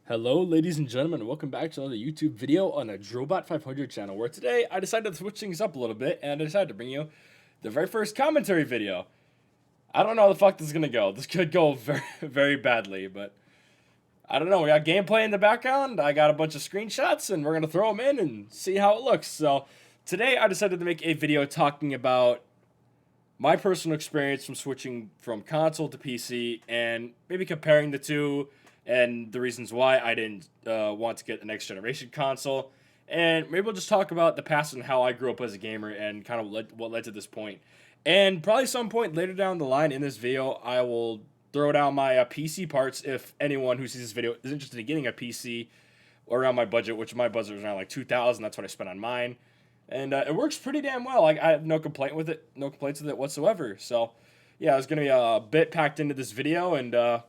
Hello, ladies and gentlemen, and welcome back to another YouTube video on the Drobot 500 channel, where today I decided to switch things up a little bit, and I decided to bring you the very first commentary video. I don't know how the fuck this is gonna go. This could go very, very badly, but I don't know. We got gameplay in the background, I got a bunch of screenshots, and we're gonna throw them in and see how it looks. So, today I decided to make a video talking about my personal experience from switching from console to PC, and maybe comparing the two and the reasons why I didn't want to get the next generation console. And maybe we'll just talk about the past and how I grew up as a gamer and kind of what led to this point. And probably some point later down the line in this video, I will throw down my PC parts if anyone who sees this video is interested in getting a PC around my budget, which my budget was around like 2,000. That's what I spent on mine, and it works pretty damn well. Like, I have no complaint with it, no complaints with it whatsoever. So, yeah, it's gonna be a bit packed into this video, and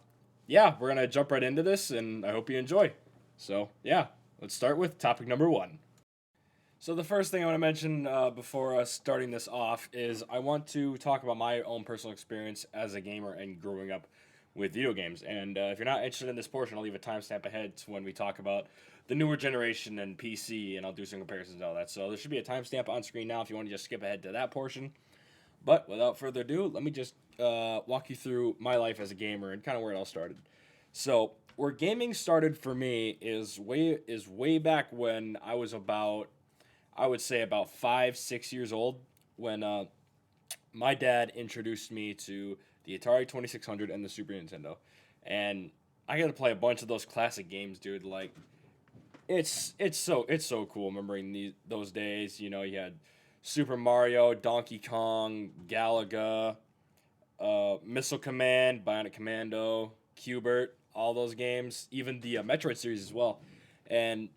yeah, we're gonna jump right into this, and I hope you enjoy. So, yeah, let's start with topic number one. So the first thing I want to mention before us starting this off is I want to talk about my own personal experience as a gamer and growing up with video games. And if you're not interested in this portion, I'll leave a timestamp ahead to when we talk about the newer generation and PC, and I'll do some comparisons and all that. So there should be a timestamp on screen now if you want to just skip ahead to that portion. But without further ado, let me just walk you through my life as a gamer and kind of where it all started. So where gaming started for me is way back when I was about, I would say, about 5, 6 years old, when my dad introduced me to the Atari 2600 and the Super Nintendo, and I got to play a bunch of those classic games, dude. Like, it's so cool remembering those days. You know, you had Super Mario, Donkey Kong, Galaga, Missile Command, Bionic Commando, Qbert, all those games, even the Metroid series as well. And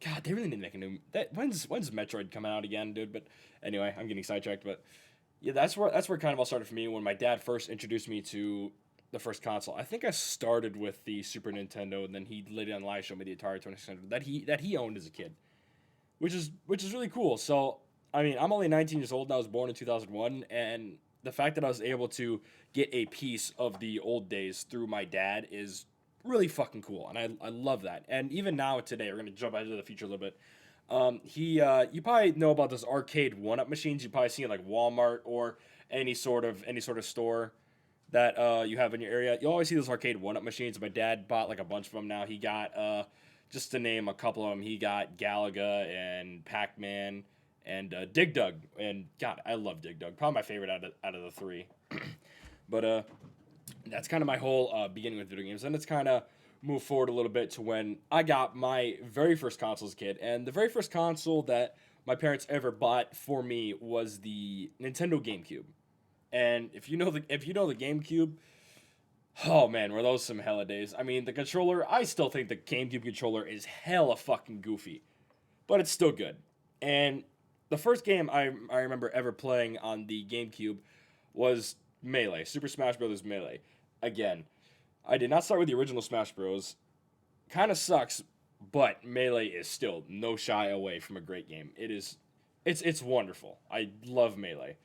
God, they really need to make a new. When's Metroid coming out again, dude? But anyway, I'm getting sidetracked. But yeah, that's where kind of all started for me when my dad first introduced me to the first console. I think I started with the Super Nintendo, and then he later on live showed me the Atari 2600 that he owned as a kid, which is really cool. So I mean, I'm only 19 years old, and I was born in 2001, and the fact that I was able to get a piece of the old days through my dad is really fucking cool, and I love that. And even now today, we're gonna jump into the future a little bit. You probably know about those arcade one-up machines. You probably see in like Walmart or any sort of store that you have in your area. You always see those arcade one-up machines. My dad bought like a bunch of them now. He got just to name a couple of them, he got Galaga and Pac-Man and Dig Dug. And God, I love Dig Dug. Probably my favorite out of the three. But that's kind of my whole beginning with video games, and it's kind of moved forward a little bit to when I got my very first console as a kid, and the very first console that my parents ever bought for me was the Nintendo GameCube. And if you know the GameCube, oh man, were those some hella days. I mean, the controller, I still think the GameCube controller is hella fucking goofy, but it's still good. And the first game I remember ever playing on the GameCube was Melee, Super Smash Bros. Melee. Again, I did not start with the original Smash Bros. Kind of sucks, but Melee is still no shy away from a great game. It's wonderful. I love Melee,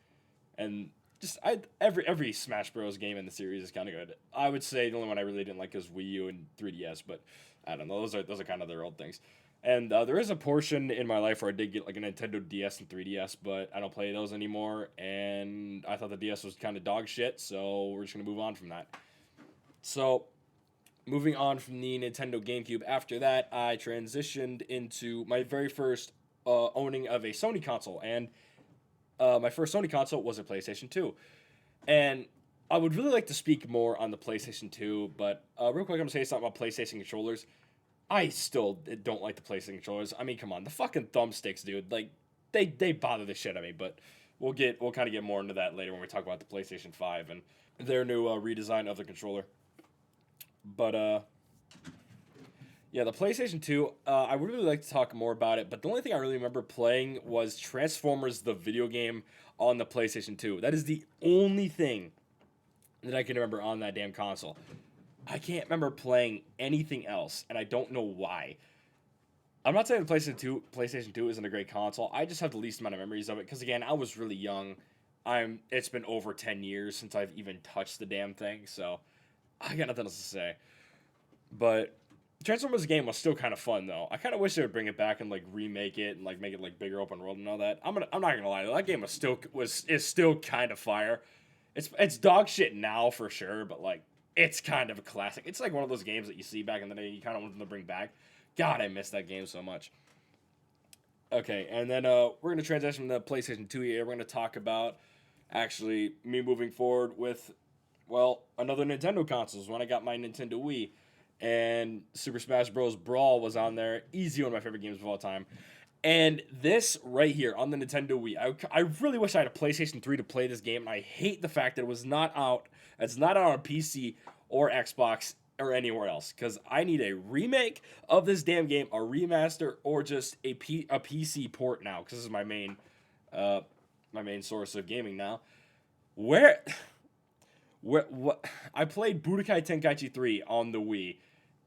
and just every Smash Bros. Game in the series is kind of good. I would say the only one I really didn't like is Wii U and 3DS, but I don't know. Those are kind of their old things. And there is a portion in my life where I did get like a Nintendo DS and 3DS, but I don't play those anymore. And I thought the DS was kind of dog shit, so we're just gonna move on from that. So, moving on from the Nintendo GameCube, after that, I transitioned into my very first owning of a Sony console, and my first Sony console was a PlayStation 2. And I would really like to speak more on the PlayStation 2, but real quick, I'm gonna say something about PlayStation controllers. I still don't like the PlayStation controllers. I mean, come on, the fucking thumbsticks, dude. Like, they bother the shit out of me. But we'll kind of get more into that later when we talk about the PlayStation 5 and their new redesign of the controller. But yeah, the PlayStation 2, I would really like to talk more about it, but the only thing I really remember playing was Transformers the video game on the PlayStation 2. That is the only thing that I can remember on that damn console. I can't remember playing anything else, and I don't know why. I'm not saying the PlayStation 2 isn't a great console. I just have the least amount of memories of it because again, I was really young. It's been over 10 years since I've even touched the damn thing, so I got nothing else to say. But Transformers game was still kind of fun though. I kind of wish they would bring it back and like remake it and like make it like bigger open world and all that. I'm not gonna lie, that game is still kind of fire. It's dog shit now for sure, but like it's kind of a classic. It's like one of those games that you see back in the day you kind of want them to bring back. God, I miss that game so much. Okay, and then we're gonna transition to PlayStation 2 here. We're gonna talk about actually me moving forward with another Nintendo consoles when I got my Nintendo Wii, and Super Smash Bros. Brawl was on there. Easy, one of my favorite games of all time. And this right here on the Nintendo Wii, I really wish I had a PlayStation 3 to play this game, and I hate the fact that it was not out. It's not out on PC or Xbox or anywhere else, because I need a remake of this damn game, a remaster, or just a PC port now, because this is my main source of gaming now. Where what I played Budokai Tenkaichi 3 on the Wii,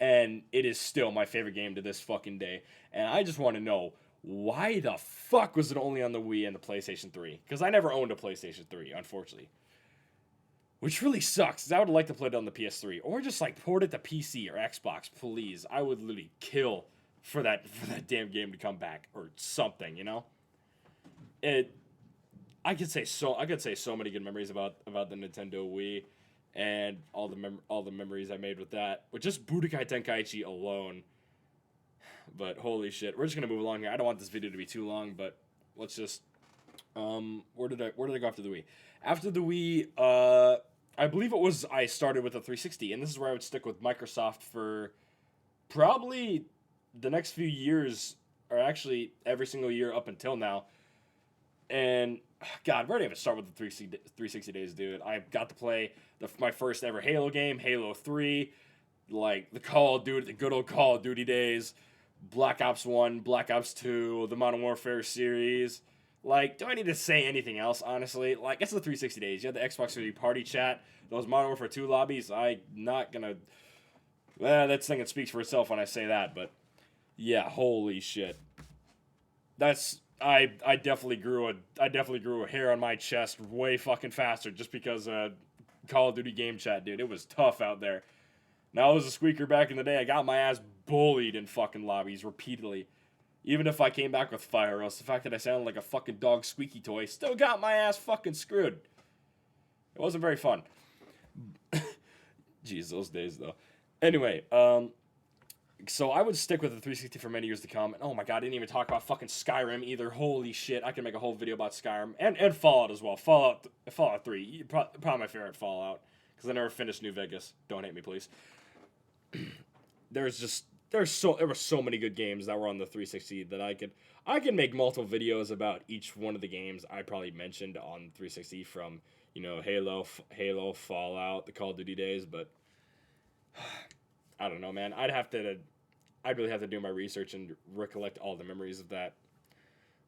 and it is still my favorite game to this fucking day. And I just want to know, why the fuck was it only on the Wii and the PlayStation 3? Because I never owned a PlayStation 3, unfortunately. Which really sucks, because I would like to play it on the PS3. Or just like port it to PC or Xbox, please. I would literally kill for that damn game to come back or something, you know? I could say so many good memories about the Nintendo Wii and all the memories I made with that. With just Budokai Tenkaichi alone. But holy shit, we're just gonna move along here. I don't want this video to be too long, but let's just where did I go after the Wii? After the Wii, I believe it was I started with a 360, and this is where I would stick with Microsoft for probably the next few years, or actually every single year up until now. And God, where did I even start with the 360 days, dude? I got to play my first ever Halo game, Halo 3, like the good old Call of Duty days, Black Ops 1, Black Ops 2, the Modern Warfare series. Like, do I need to say anything else, honestly? Like, it's the 360 days. You had the Xbox 3 party chat, those Modern Warfare 2 lobbies. I'm not gonna. That's thing that speaks for itself when I say that, but yeah, holy shit. I definitely grew a hair on my chest way fucking faster just because Call of Duty game chat, dude. It was tough out there. Now, I was a squeaker back in the day. I got my ass bullied in fucking lobbies repeatedly. Even if I came back with fire, else the fact that I sounded like a fucking dog squeaky toy still got my ass fucking screwed. It wasn't very fun. Jeez, those days though. Anyway, so I would stick with the 360 for many years to come. And oh my god, I didn't even talk about fucking Skyrim either. Holy shit, I can make a whole video about Skyrim and Fallout as well. Fallout 3, probably my favorite Fallout, because I never finished New Vegas. Don't hate me, please. There were so many good games that were on the 360 that I could make multiple videos about each one of the games I probably mentioned on 360, from Halo, Fallout, the Call of Duty days, but I don't know, man. I'd really have to do my research and recollect all the memories of that.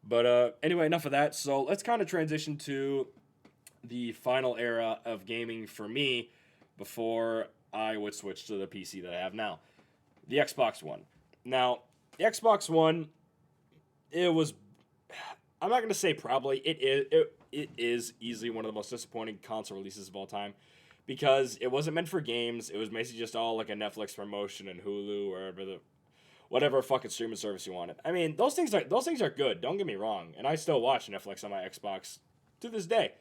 But anyway, enough of that. So let's kind of transition to the final era of gaming for me before I would switch to the PC that I have now. The Xbox One. Now, the Xbox One, it was, I'm not going to say probably, it is easily one of the most disappointing console releases of all time, because it wasn't meant for games. It was basically just all like a Netflix promotion and Hulu or whatever fucking streaming service you wanted. I mean, those things are good, don't get me wrong, and I still watch Netflix on my Xbox to this day.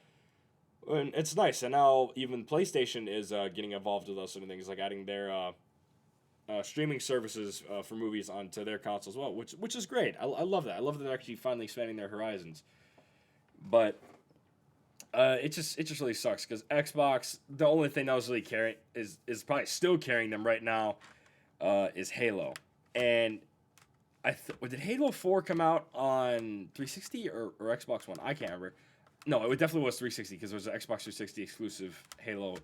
And it's nice, and now even PlayStation is getting involved with those sort of things, like adding their streaming services for movies onto their console as well, which is great. I love that. I love that they're actually finally expanding their horizons. But it just really sucks, because Xbox, the only thing that was really carrying is probably still carrying them right now is Halo. And did Halo 4 come out on 360 or Xbox One? I can't remember. No, it definitely was 360, because there was an Xbox 360 exclusive Halo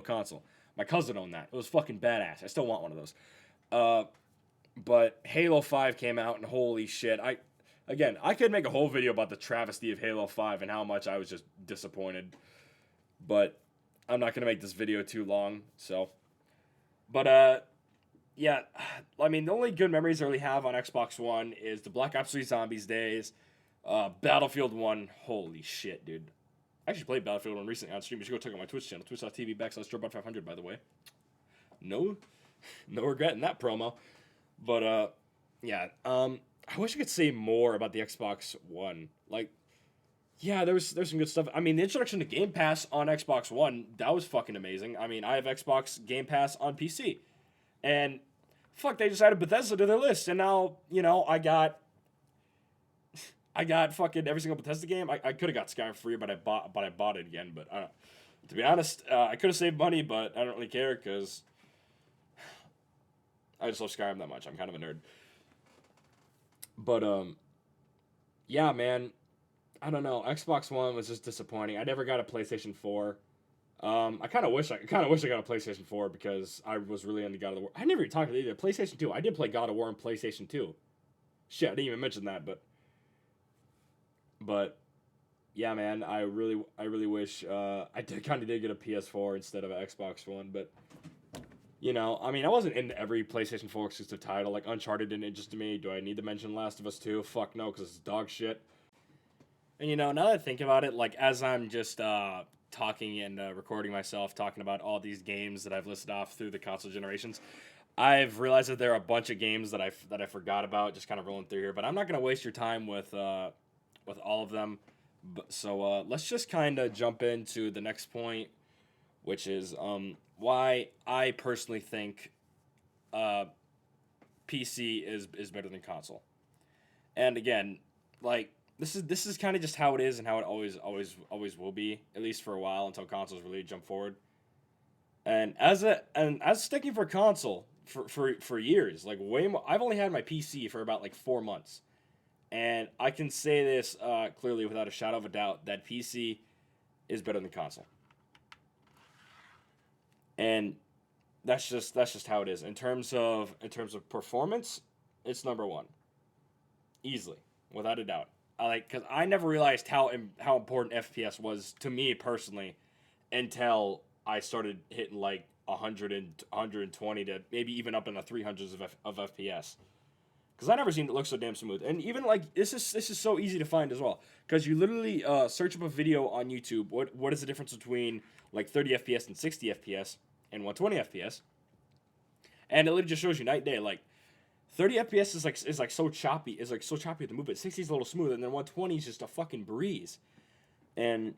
console. My cousin owned that. It was fucking badass. I still want one of those. But Halo 5 came out, and holy shit. I could make a whole video about the travesty of Halo 5 and how much I was just disappointed. But I'm not going to make this video too long, so. But, yeah, I mean, the only good memories I really have on Xbox One is the Black Ops 3 Zombies days, Battlefield 1. Holy shit, dude. I actually played Battlefield 1 recently on stream. You should go check out my Twitch channel, twitch.tv/Strobot500, by the way. No? No regret in that promo. But yeah. I wish I could say more about the Xbox One. Like, yeah, there's some good stuff. I mean, the introduction to Game Pass on Xbox One, that was fucking amazing. I mean, I have Xbox Game Pass on PC. And fuck, they just added Bethesda to their list. And now, I got fucking every single Bethesda game. I could have got Skyrim free, but I bought it again. But to be honest, I could have saved money, but I don't really care because I just love Skyrim that much. I'm kind of a nerd. But yeah, man, I don't know. Xbox One was just disappointing. I never got a PlayStation 4. I kind of wish I got a PlayStation 4 because I was really into God of War. I never even talked about either. PlayStation 2. I did play God of War on PlayStation 2. Shit, I didn't even mention that, but yeah, man, I really wish I did get a PS4 instead of an Xbox One, but I mean, I wasn't into every PlayStation 4 exclusive title. Like Uncharted didn't interest me. Do I need to mention Last of Us 2? Fuck no, because it's dog shit. And now that I think about it, like as I'm just talking and recording myself talking about all these games that I've listed off through the console generations, I've realized that there are a bunch of games that I forgot about, just kind of rolling through here. But I'm not gonna waste your time with all of them. So let's just kind of jump into the next point, which is why I personally think PC is better than console. And again, like this is kind of just how it is and how it always will be, at least for a while until consoles really jump forward. And as sticking for console for years, like way more, I've only had my PC for about like 4 months, and I can say this clearly without a shadow of a doubt that PC is better than console. And that's just how it is in terms of performance. It's number one, easily, without a doubt. Because I never realized how important FPS was to me personally until I started hitting like 100 and 120 to maybe even up in the 300s of FPS. Because I never seen it look so damn smooth. And even like this is so easy to find as well. Because you literally search up a video on YouTube. What is the difference between like 30 FPS and 60 FPS and 120 FPS? And it literally just shows you night and day. Like 30 FPS is like so choppy. Is like so choppy at the movement. 60 is a little smooth, and then 120 is just a fucking breeze. And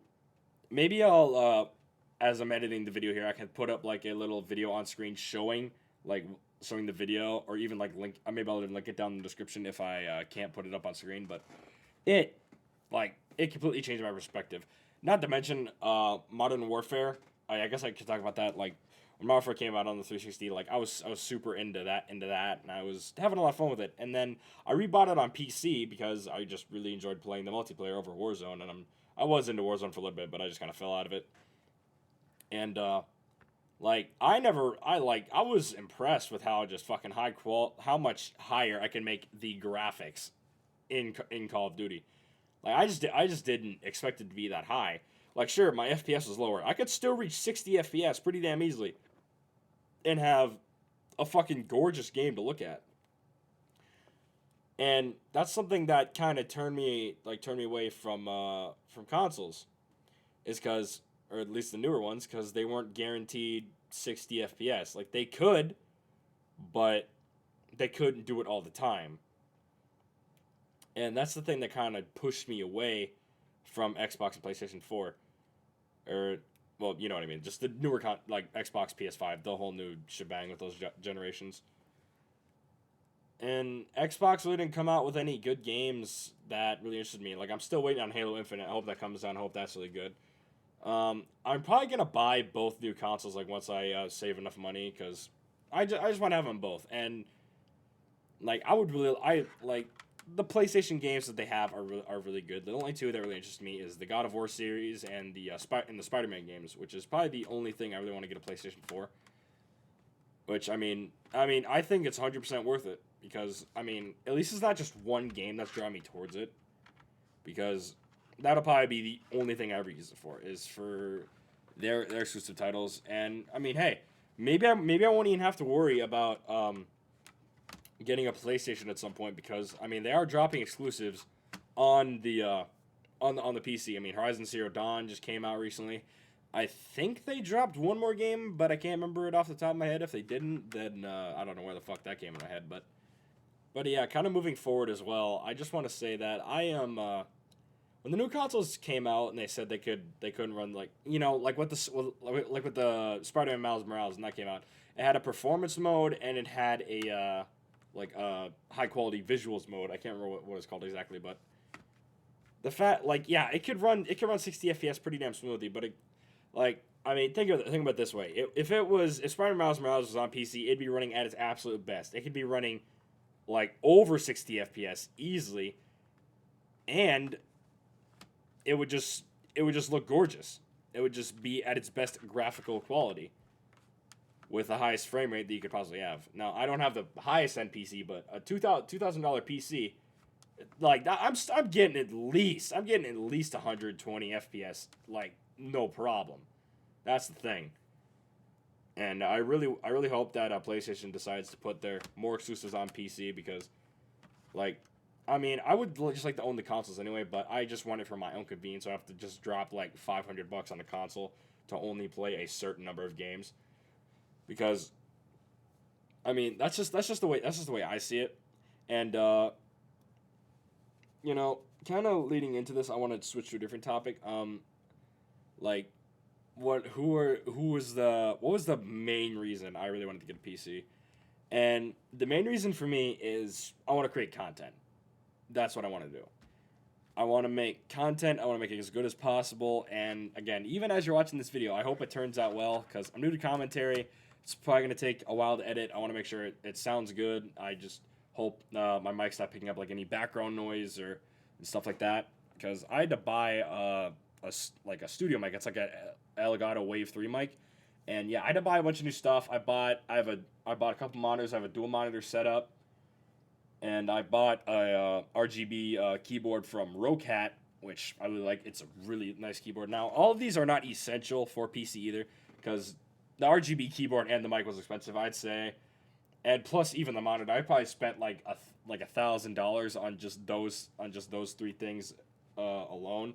maybe as I'm editing the video here, I can put up like a little video on screen showing the video, or even like link. Maybe I'll link it down in the description if I can't put it up on screen. But it it completely changed my perspective. Not to mention Modern Warfare. I guess I could talk about that. Like when Modern Warfare came out on the 360, like I was super into that, and I was having a lot of fun with it. And then I rebought it on PC because I just really enjoyed playing the multiplayer over Warzone, and I was into Warzone for a little bit, but I just kind of fell out of it. And I was impressed with how just fucking how much higher I can make the graphics in Call of Duty. Like I just didn't expect it to be that high. Like sure, my FPS was lower. I could still reach 60 FPS pretty damn easily and have a fucking gorgeous game to look at. And that's something that kind of turned me away from consoles, is because, or at least the newer ones, because they weren't guaranteed 60 FPS. Like they could, but they couldn't do it all the time. And that's the thing that kind of pushed me away from Xbox and PlayStation 4. Or, well, you know what I mean. Just the newer, like Xbox, PS5, the whole new shebang with those generations. And Xbox really didn't come out with any good games that really interested me. Like, I'm still waiting on Halo Infinite. I hope that comes out. I hope that's really good. I'm probably going to buy both new consoles, like, once I save enough money, because I just want to have them both. And, like, the PlayStation games that they have are really good. The only two that really interest me is the God of War series and the Spider-Man games, which is probably the only thing I really want to get a PlayStation 4. Which, I mean, I think it's 100% worth it. Because, I mean, at least it's not just one game that's drawing me towards it. Because that'll probably be the only thing I ever use it for, is for their exclusive titles. And, I mean, hey, maybe I won't even have to worry about getting a PlayStation at some point, because, I mean, they are dropping exclusives on the PC. I mean, Horizon Zero Dawn just came out recently. I think they dropped one more game, but I can't remember it off the top of my head. If they didn't, then I don't know where the fuck that came in my head. But yeah, kind of moving forward as well. I just want to say that I am when the new consoles came out and they said they couldn't run like like with the Spider-Man Miles Morales and that came out. It had a performance mode and it had a high quality visuals mode. I can't remember what it's called exactly, but the fact yeah, it could run 60 FPS pretty damn smoothly, but I mean, think about it this way. If Spider-Man Miles Morales was on PC, it'd be running at its absolute best. It could be running like over 60 FPS easily, and it would just look gorgeous. It would just be at its best graphical quality with the highest frame rate that you could possibly have. Now, I don't have the highest end PC, but a $2,000 PC like that, I'm getting at least 120 FPS, like no problem. That's the thing. And I really hope that PlayStation decides to put their more exclusives on PC because, like, I mean, I would just like to own the consoles anyway, but I just want it for my own convenience. So I have to just drop like $500 on the console to only play a certain number of games, because, I mean, that's just the way I see it, and kind of leading into this, I want to switch to a different topic. Like, what was the main reason I really wanted to get a PC? And the main reason for me is I want to create content. That's what I want to do. I want to make content. I want to make it as good as possible. And again, even as you're watching this video, I hope it turns out well because I'm new to commentary. It's probably going to take a while to edit. I want to make sure it sounds good. I just hope my mic's not picking up like any background noise or and stuff like that. Because I had to buy a studio mic. It's like a Elgato Wave 3 mic. And yeah, I had to buy a bunch of new stuff. I bought a couple monitors. I have a dual monitor setup. And I bought a RGB keyboard from Rocat, which I really like. It's a really nice keyboard. Now, all of these are not essential for PC either, because the RGB keyboard and the mic was expensive, I'd say. And plus, even the monitor, I probably spent like $1,000 on just those three things alone,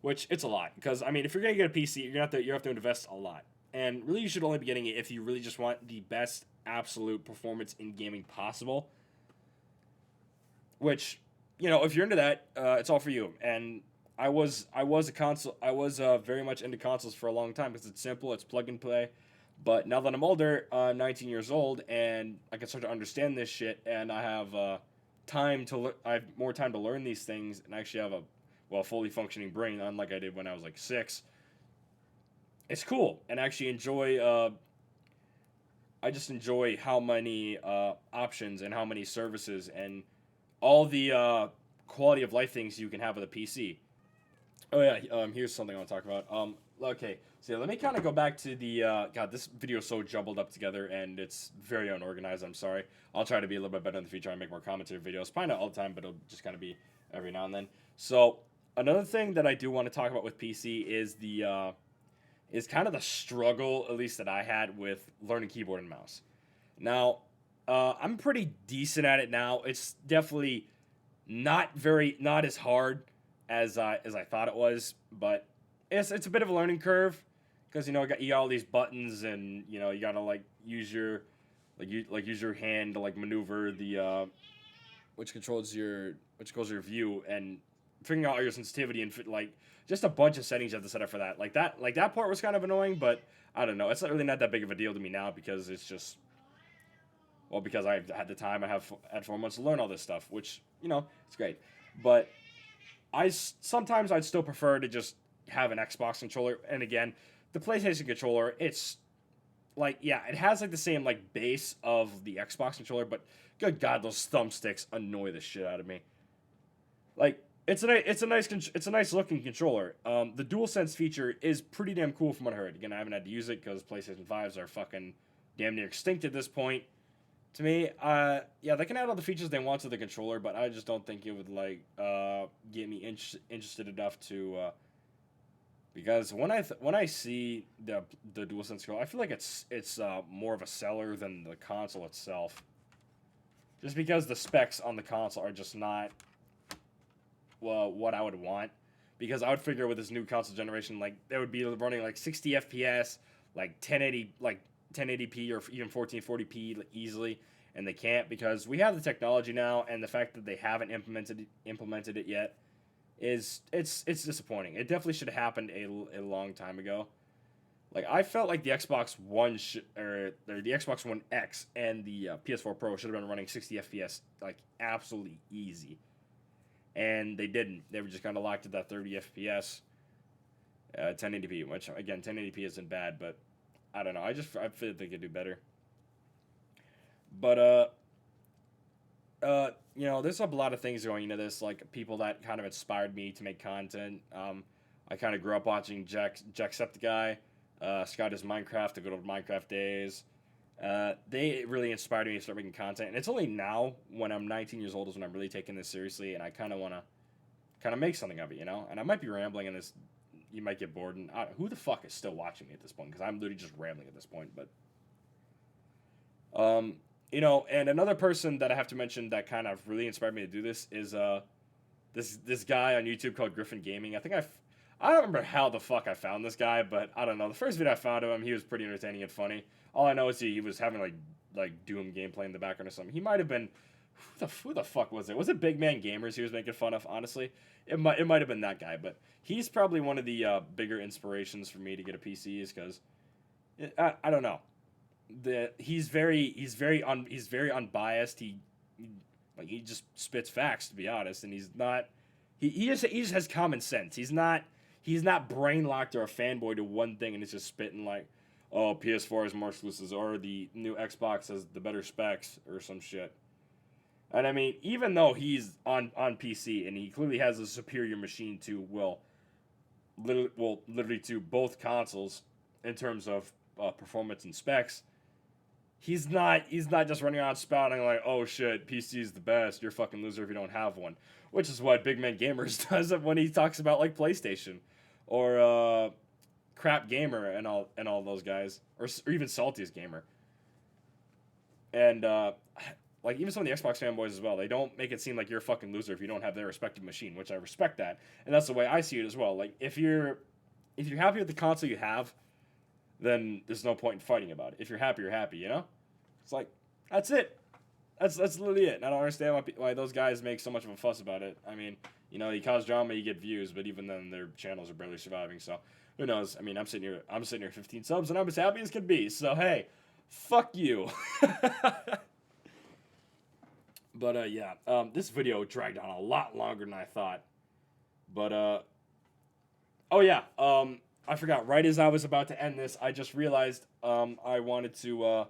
which it's a lot. Because I mean, if you're gonna get a PC, you have to invest a lot. And really, you should only be getting it if you really just want the best absolute performance in gaming possible. Which, if you're into that, it's all for you. And I was very much into consoles for a long time because it's simple, it's plug and play. But now that I'm older, 19 years old, and I can start to understand this shit, and I have I have more time to learn these things, and I actually have a fully functioning brain, unlike I did when I was like 6. It's cool, and I actually enjoy. I just enjoy how many options and how many services and all the quality of life things you can have with a PC. Oh yeah, here's something I want to talk about. Okay, so yeah, let me kind of go back to the God. This video is so jumbled up together and it's very unorganized. I'm sorry. I'll try to be a little bit better in the future and make more commentary videos. Probably not all the time, but it'll just kind of be every now and then. So another thing that I do want to talk about with PC is kind of the struggle, at least that I had with learning keyboard and mouse. Now, I'm pretty decent at it now. It's definitely not as hard as I thought it was, but it's a bit of a learning curve because you got all these buttons and you gotta use your hand to like maneuver the which controls your view, and figuring out all your sensitivity and just a bunch of settings you have to set up for that. That part was kind of annoying, but I don't know. It's not that big of a deal to me now because it's just. Well, because I've had the time, I have had 4 months to learn all this stuff, which, it's great. But sometimes I'd still prefer to just have an Xbox controller. And again, the PlayStation controller, it's like, yeah, it has like the same like base of the Xbox controller, but good God, those thumbsticks annoy the shit out of me. Like, it's a nice looking controller. The DualSense feature is pretty damn cool from what I heard. Again, I haven't had to use it because PlayStation 5s are fucking damn near extinct at this point. To me, yeah, they can add all the features they want to the controller, but I just don't think it would get me interested enough to. Because when I see the DualSense controller, I feel like it's more of a seller than the console itself. Just because the specs on the console are just not what I would want. because I would figure with this new console generation, like they would be running like 60 FPS, like 1080, like 1080p or even 1440p easily, and they can't because we have the technology now, and the fact that they haven't implemented it yet is it's disappointing. It definitely should have happened a long time ago. Like I felt like the Xbox One or the Xbox One X and the PS4 Pro should have been running 60 FPS like absolutely easy, and they didn't. They were just kind of locked at that 30 FPS, 1080p. Which again, 1080p isn't bad, but I don't know. I feel like they could do better. But there's a lot of things going into this, like people that kind of inspired me to make content. I kind of grew up watching Jacksepticeye, Scott is Minecraft, the good old Minecraft days. They really inspired me to start making content, and it's only now when I'm 19 years old is when I'm really taking this seriously, and I kind of want to kind of make something of it, you know. And I might be rambling in this. You might get bored, and who the fuck is still watching me at this point? Because I'm literally just rambling at this point, but. And another person that I have to mention that kind of really inspired me to do this is this guy on YouTube called Griffin Gaming. I don't remember how the fuck I found this guy, but I don't know. The first video I found of him, he was pretty entertaining and funny. All I know is he was having like Doom gameplay in the background or something. He might have been who the fuck was it? Was it Big Man Gamers he was making fun of? Honestly, it might have been that guy, but he's probably one of the bigger inspirations for me to get a PC, is because I don't know. He's very unbiased. He just spits facts, to be honest, and he just has common sense. He's not brain locked or a fanboy to one thing and it's just spitting like, oh, PS4 has more exclusives or the new Xbox has the better specs or some shit. And I mean, even though he's on PC and he clearly has a superior machine to literally to both consoles in terms of performance and specs, he's not just running around spouting like, oh shit, PC is the best, you're a fucking loser if you don't have one. Which is what Big Man Gamers does when he talks about like PlayStation or Crap Gamer and all those guys, or even Saltiest Gamer. And like even some of the Xbox fanboys as well, they don't make it seem like you're a fucking loser if you don't have their respective machine, which I respect that, and that's the way I see it as well. Like if you're happy with the console you have, then there's no point in fighting about it. If you're happy, you're happy, you know? It's like, that's it. That's literally it. And I don't understand why those guys make so much of a fuss about it. I mean, you cause drama, you get views, but even then their channels are barely surviving, so who knows? I mean, I'm sitting here 15 subs, and I'm as happy as can be, so hey, fuck you. But, yeah, this video dragged on a lot longer than I thought. But, oh yeah, I forgot, right as I was about to end this, I just realized I wanted to,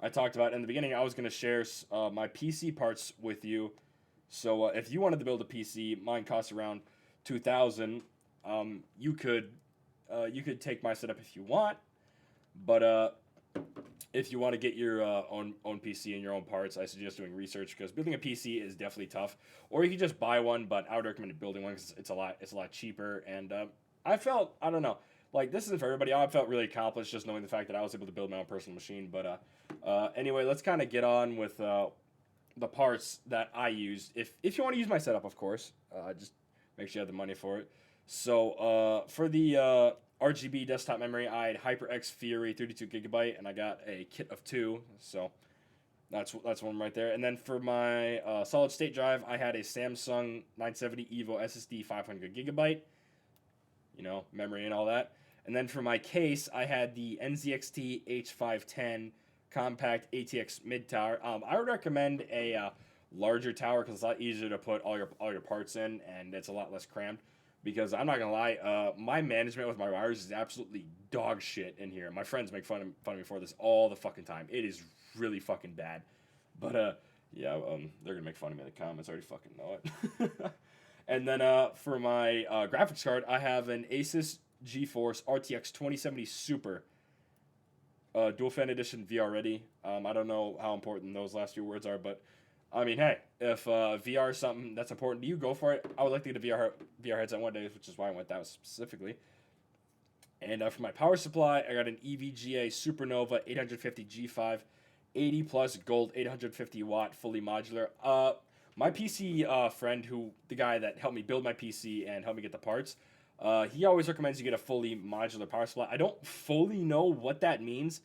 I talked about in the beginning, I was going to share my PC parts with you. So if you wanted to build a PC, mine costs around $2,000. You could take my setup if you want, but if you want to get your own PC and your own parts, I suggest doing research because building a PC is definitely tough. Or you can just buy one, but I would recommend building one because it's a lot cheaper. And I don't know. Like, this isn't for everybody. I felt really accomplished just knowing the fact that I was able to build my own personal machine. But anyway, let's kind of get on with the parts that I used. If you want to use my setup, of course, just make sure you have the money for it. So for the RGB desktop memory, I had HyperX Fury 32GB, and I got a kit of 2. So that's one right there. And then for my solid state drive, I had a Samsung 970 EVO SSD 500GB. Memory and all that. And then for my case, I had the NZXT H510 compact ATX mid tower. I would recommend a larger tower because it's a lot easier to put all your parts in, and it's a lot less cramped. Because I'm not gonna lie, my management with my wires is absolutely dog shit in here. My friends make fun of me for this all the fucking time. It is really fucking bad. But yeah, they're gonna make fun of me in the comments. I already fucking know it. And then for my graphics card, I have an Asus GeForce RTX 2070 Super Dual Fan Edition VR ready. I don't know how important those last few words are, but I mean, hey, if VR is something that's important to you, go for it. I would like to get a VR headset one day, which is why I went that specifically. And for my power supply, I got an EVGA Supernova 850 G5, 80 plus gold 850 watt fully modular. My PC friend, the guy that helped me build my PC and helped me get the parts, He always recommends you get a fully modular power supply. I don't fully know what that means,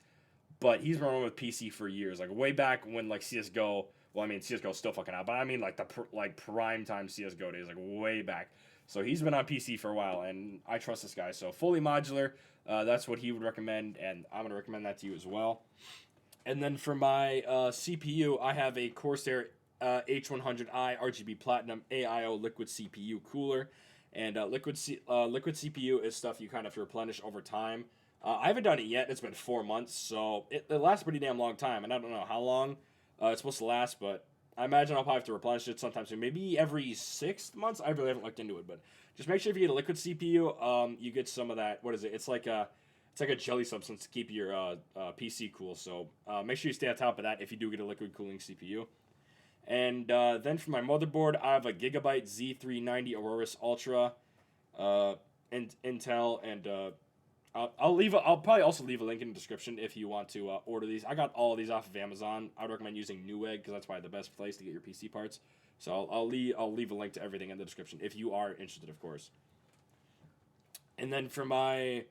but he's been running with PC for years, like way back when like CS:GO. Well, I mean CS:GO's still fucking out, but I mean like the like prime time CS:GO days, like way back. So he's been on PC for a while, and I trust this guy. So fully modular, that's what he would recommend, and I'm gonna recommend that to you as well. And then for my CPU, I have a Corsair H100i RGB Platinum AIO liquid CPU cooler, and liquid CPU is stuff you kind of replenish over time. I haven't done it yet. It's been 4 months, so it lasts a pretty damn long time, and I don't know how long it's supposed to last, but I imagine I'll probably have to replenish it sometime soon. Maybe every 6 months. I really haven't looked into it, but just make sure if you get a liquid CPU, you get some of that. What is it? It's like a jelly substance to keep your PC cool. So make sure you stay on top of that if you do get a liquid cooling CPU. And then for my motherboard, I have a Gigabyte Z390 Aorus Ultra, Intel, and I'll probably also leave a link in the description if you want to order these. I got all of these off of Amazon. I would recommend using Newegg because that's probably the best place to get your PC parts. So I'll leave a link to everything in the description if you are interested, of course. And then for my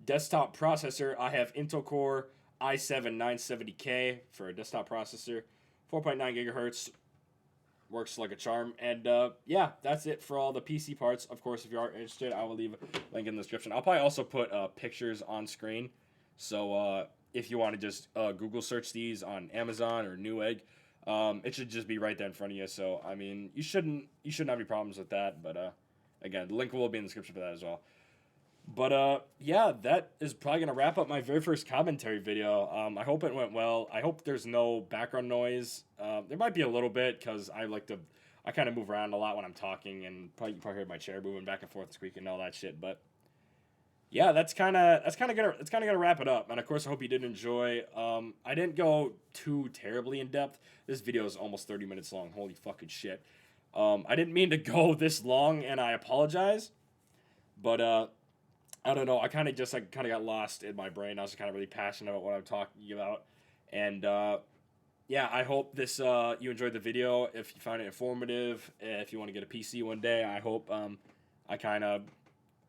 desktop processor, I have Intel Core i7 970K for a desktop processor, 4.9 gigahertz. Works like a charm. And yeah, that's it for all the PC parts. Of course, if you are interested, I will leave a link in the description. I'll probably also put pictures on screen. So if you want to just Google search these on Amazon or Newegg, it should just be right there in front of you. So I mean, you shouldn't have any problems with that. But again, the link will be in the description for that as well. But yeah, that is probably gonna wrap up my very first commentary video. I hope it went well. I hope there's no background noise. There might be a little bit because I kind of move around a lot when I'm talking, and you probably heard my chair moving back and forth, squeaking, and all that shit. But yeah, that's kind of gonna wrap it up. And of course, I hope you did enjoy. I didn't go too terribly in depth. This video is almost 30 minutes long. Holy fucking shit. I didn't mean to go this long, and I apologize. But I don't know. I kind of got lost in my brain. I was kind of really passionate about what I'm talking about, and yeah, I hope this you enjoyed the video. If you found it informative, if you want to get a PC one day, I hope I kind of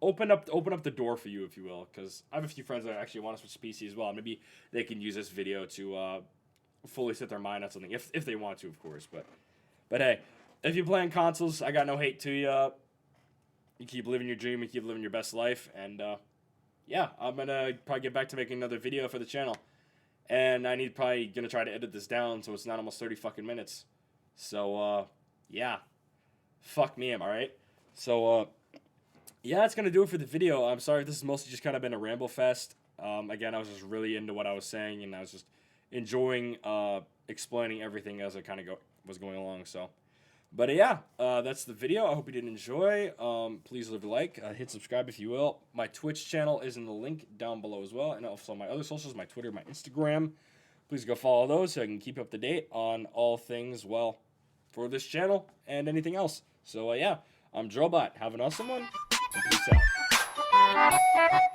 open up the door for you, if you will, because I have a few friends that actually want to switch PC as well. Maybe they can use this video to fully set their mind on something if they want to, of course. But hey, if you're playing consoles, I got no hate to you. You keep living your dream and keep living your best life. And yeah, I'm going to probably get back to making another video for the channel. And I need probably going to try to edit this down so it's not almost 30 fucking minutes. So yeah, fuck me, am I right? So yeah, that's going to do it for the video. I'm sorry if this has mostly just kind of been a ramble fest. Again, I was just really into what I was saying, and I was just enjoying explaining everything as I kind of was going along. So. But yeah, that's the video. I hope you did enjoy. Please leave a like, hit subscribe if you will. My Twitch channel is in the link down below as well, and also my other socials, my Twitter, my Instagram. Please go follow those so I can keep up to date on all things, well, for this channel and anything else. So yeah, I'm Drobot. Have an awesome one, and peace out.